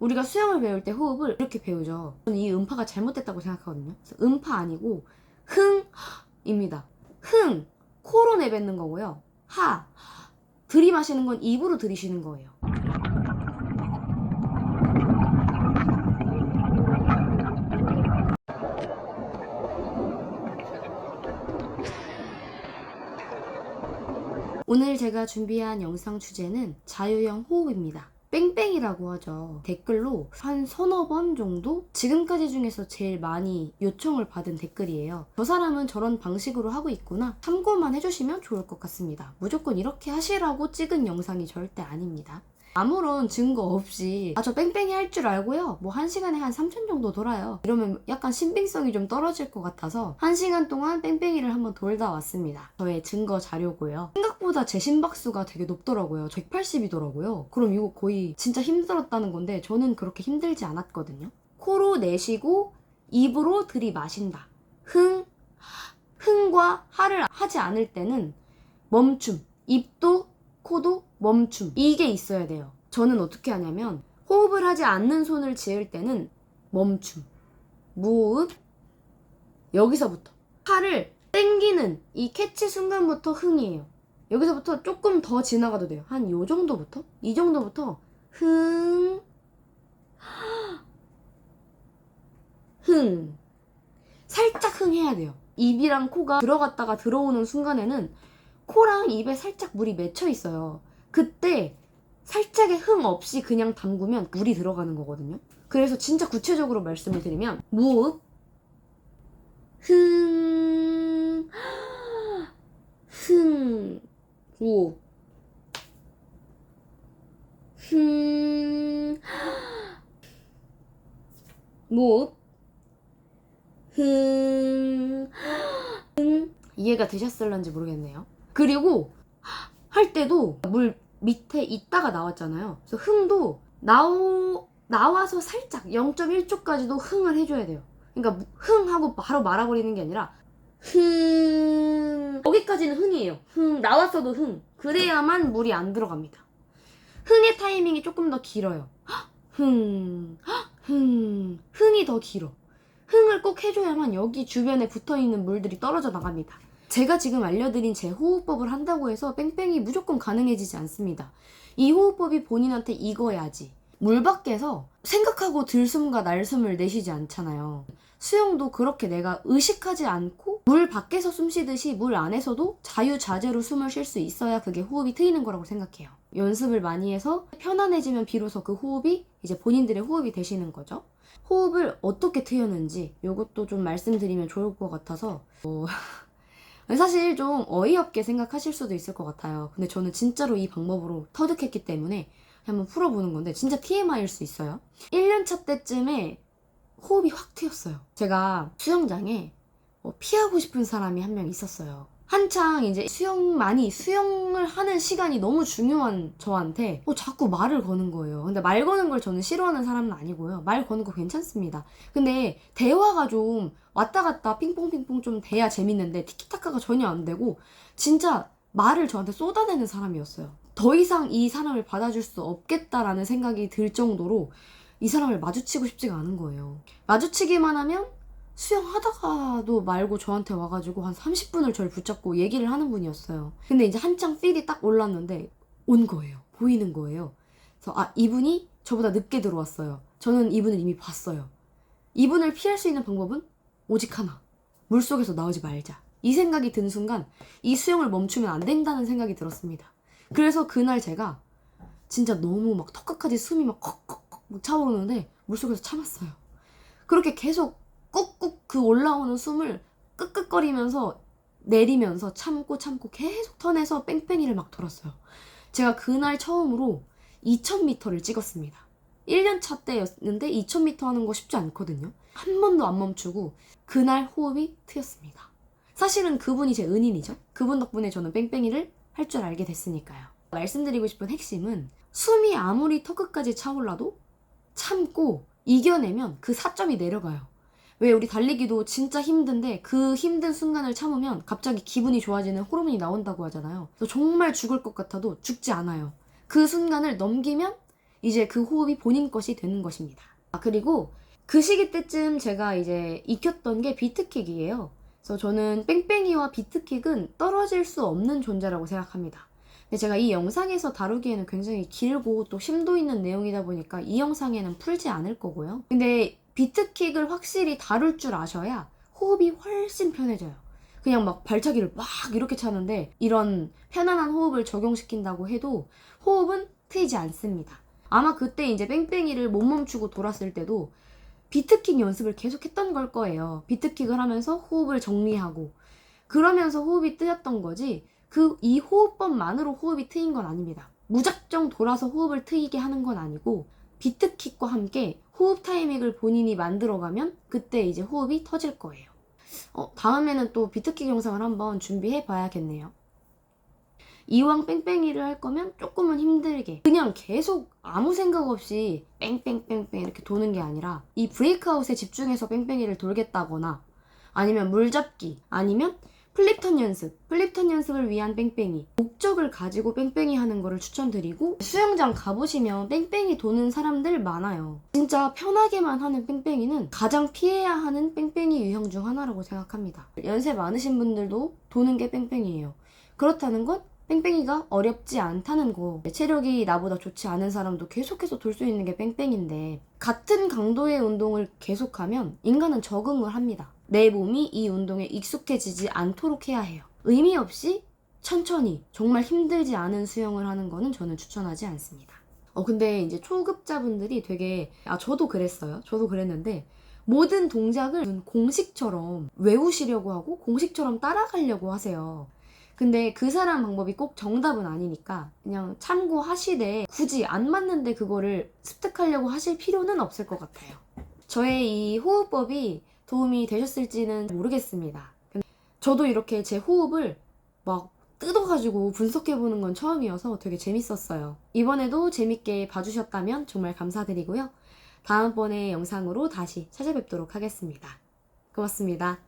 우리가 수영을 배울 때 호흡을 이렇게 배우죠. 저는 이 음파가 잘못됐다고 생각하거든요. 그래서 음파 아니고 흥입니다. 흥, 코로 내뱉는 거고요. 하, 들이마시는 건 입으로 들이쉬는 거예요. 오늘 제가 준비한 영상 주제는 자유형 호흡입니다. 뺑뺑이라고 하죠. 댓글로 한 서너 번 정도 지금까지 중에서 제일 많이 요청을 받은 댓글이에요. 저 사람은 저런 방식으로 하고 있구나. 참고만 해주시면 좋을 것 같습니다. 무조건 이렇게 하시라고 찍은 영상이 절대 아닙니다. 아무런 증거 없이 저 뺑뺑이 할 줄 알고요. 뭐 1시간에 한 3천 정도 돌아요. 이러면 약간 신빙성이 좀 떨어질 것 같아서 1시간 동안 뺑뺑이를 한번 돌다 왔습니다. 저의 증거 자료고요. 생각보다 제 심박수가 되게 높더라고요. 180이더라고요. 그럼 이거 거의 진짜 힘들었다는 건데 저는 그렇게 힘들지 않았거든요. 코로 내쉬고 입으로 들이마신다. 흥과 하를 하지 않을 때는 멈춤. 입도 코도 멈춤. 이게 있어야 돼요. 저는 어떻게 하냐면 호흡을 하지 않는 손을 지을 때는 멈춤. 무호흡. 여기서부터 하를 땡기는 이 캐치 순간부터 흥이에요. 여기서부터 조금 더 지나가도 돼요. 한 요 정도부터? 이 정도부터 흥 흥 살짝 흥해야 돼요. 입이랑 코가 들어갔다가 들어오는 순간에는 코랑 입에 살짝 물이 맺혀 있어요. 그때 살짝의 흥 없이 그냥 담그면 물이 들어가는 거거든요. 그래서 진짜 구체적으로 말씀을 드리면 무호흡 흥 흥 무호흡 흥 무호흡 흥 이해가 되셨을런지 모르겠네요. 그리고 할 때도 물 밑에 있다가 나왔잖아요. 그래서 흥도 나와서 살짝 0.1초까지도 흥을 해줘야 돼요. 그러니까 흥하고 바로 말아버리는 게 아니라 흥 여기까지는 흥이에요. 흥 나왔어도 흥 그래야만 물이 안 들어갑니다. 흥의 타이밍이 조금 더 길어요. 흥이 더 길어. 흥을 꼭 해줘야만 여기 주변에 붙어있는 물들이 떨어져 나갑니다. 제가 지금 알려드린 제 호흡법을 한다고 해서 뺑뺑이 무조건 가능해지지 않습니다. 이 호흡법이 본인한테 익어야지. 물 밖에서 생각하고 들숨과 날숨을 내쉬지 않잖아요. 수영도 그렇게 내가 의식하지 않고 물 밖에서 숨 쉬듯이 물 안에서도 자유자재로 숨을 쉴 수 있어야 그게 호흡이 트이는 거라고 생각해요. 연습을 많이 해서 편안해지면 비로소 그 호흡이 이제 본인들의 호흡이 되시는 거죠. 호흡을 어떻게 트였는지 이것도 좀 말씀드리면 좋을 것 같아서 사실 좀 어이없게 생각하실 수도 있을 것 같아요. 근데 저는 진짜로 이 방법으로 터득했기 때문에 한번 풀어보는 건데 진짜 TMI일 수 있어요. 1년차 때쯤에 호흡이 확 트였어요. 제가 수영장에 피하고 싶은 사람이 한 명 있었어요. 한창 이제 수영을 하는 시간이 너무 중요한 저한테 자꾸 말을 거는 거예요. 근데 말 거는 걸 저는 싫어하는 사람은 아니고요. 말 거는 거 괜찮습니다. 근데 대화가 좀 왔다 갔다 핑퐁핑퐁 좀 돼야 재밌는데 티키타카가 전혀 안 되고 진짜 말을 저한테 쏟아내는 사람이었어요. 더 이상 이 사람을 받아줄 수 없겠다라는 생각이 들 정도로 이 사람을 마주치고 싶지가 않은 거예요. 마주치기만 하면 수영하다가도 말고 저한테 와가지고 한 30분을 저를 붙잡고 얘기를 하는 분이었어요. 근데 이제 한창 필이 딱 올랐는데 온 거예요. 보이는 거예요. 그래서 이분이 저보다 늦게 들어왔어요. 저는 이분을 이미 봤어요. 이분을 피할 수 있는 방법은 오직 하나. 물속에서 나오지 말자. 이 생각이 든 순간 이 수영을 멈추면 안 된다는 생각이 들었습니다. 그래서 그날 제가 진짜 너무 막 턱끝까지 숨이 막 컥컥컥 차오르는데 물속에서 참았어요. 그렇게 계속 꾹꾹 그 올라오는 숨을 끄끄거리면서 내리면서 참고 계속 턴해서 뺑뺑이를 막 돌았어요. 제가 그날 처음으로 2000m를 찍었습니다. 1년차 때였는데 2000m 하는 거 쉽지 않거든요. 한 번도 안 멈추고 그날 호흡이 트였습니다. 사실은 그분이 제 은인이죠. 그분 덕분에 저는 뺑뺑이를 할 줄 알게 됐으니까요. 말씀드리고 싶은 핵심은 숨이 아무리 턱끝까지 차올라도 참고 이겨내면 그 4점이 내려가요. 왜 우리 달리기도 진짜 힘든데 그 힘든 순간을 참으면 갑자기 기분이 좋아지는 호르몬이 나온다고 하잖아요. 그래서 정말 죽을 것 같아도 죽지 않아요. 그 순간을 넘기면 이제 그 호흡이 본인 것이 되는 것입니다. 그리고 그 시기 때쯤 제가 이제 익혔던 게 비트킥이에요. 그래서 저는 뺑뺑이와 비트킥은 떨어질 수 없는 존재라고 생각합니다. 근데 제가 이 영상에서 다루기에는 굉장히 길고 또 심도 있는 내용이다 보니까 이 영상에는 풀지 않을 거고요. 근데 비트킥을 확실히 다룰 줄 아셔야 호흡이 훨씬 편해져요. 그냥 막 발차기를 막 이렇게 차는데 이런 편안한 호흡을 적용시킨다고 해도 호흡은 트이지 않습니다. 아마 그때 이제 뺑뺑이를 못 멈추고 돌았을 때도 비트킥 연습을 계속 했던 걸 거예요. 비트킥을 하면서 호흡을 정리하고 그러면서 호흡이 트였던 거지 이 호흡법만으로 호흡이 트인 건 아닙니다. 무작정 돌아서 호흡을 트이게 하는 건 아니고 비트킥과 함께 호흡 타이밍을 본인이 만들어가면 그때 이제 호흡이 터질 거예요. 다음에는 또 비트킥 영상을 한번 준비해 봐야겠네요. 이왕 뺑뺑이를 할 거면 조금은 힘들게 그냥 계속 아무 생각 없이 뺑뺑뺑뺑 이렇게 도는 게 아니라 이 브레이크아웃에 집중해서 뺑뺑이를 돌겠다거나 아니면 물잡기 아니면 플립턴 연습을 위한 뺑뺑이 목적을 가지고 뺑뺑이 하는 거를 추천드리고 수영장 가보시면 뺑뺑이 도는 사람들 많아요. 진짜 편하게만 하는 뺑뺑이는 가장 피해야 하는 뺑뺑이 유형 중 하나라고 생각합니다. 연세 많으신 분들도 도는 게 뺑뺑이에요. 그렇다는 건 뺑뺑이가 어렵지 않다는 거. 체력이 나보다 좋지 않은 사람도 계속해서 돌 수 있는 게 뺑뺑인데 같은 강도의 운동을 계속하면 인간은 적응을 합니다. 내 몸이 이 운동에 익숙해지지 않도록 해야 해요. 의미 없이 천천히 정말 힘들지 않은 수영을 하는 거는 저는 추천하지 않습니다. 근데 이제 초급자분들이 되게 저도 그랬어요. 저도 그랬는데 모든 동작을 공식처럼 외우시려고 하고 공식처럼 따라가려고 하세요. 근데 그 사람 방법이 꼭 정답은 아니니까 그냥 참고하시되 굳이 안 맞는데 그거를 습득하려고 하실 필요는 없을 것 같아요. 저의 이 호흡법이 도움이 되셨을지는 모르겠습니다. 저도 이렇게 제 호흡을 막 뜯어가지고 분석해보는 건 처음이어서 되게 재밌었어요. 이번에도 재밌게 봐주셨다면 정말 감사드리고요. 다음번에 영상으로 다시 찾아뵙도록 하겠습니다. 고맙습니다.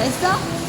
됐어?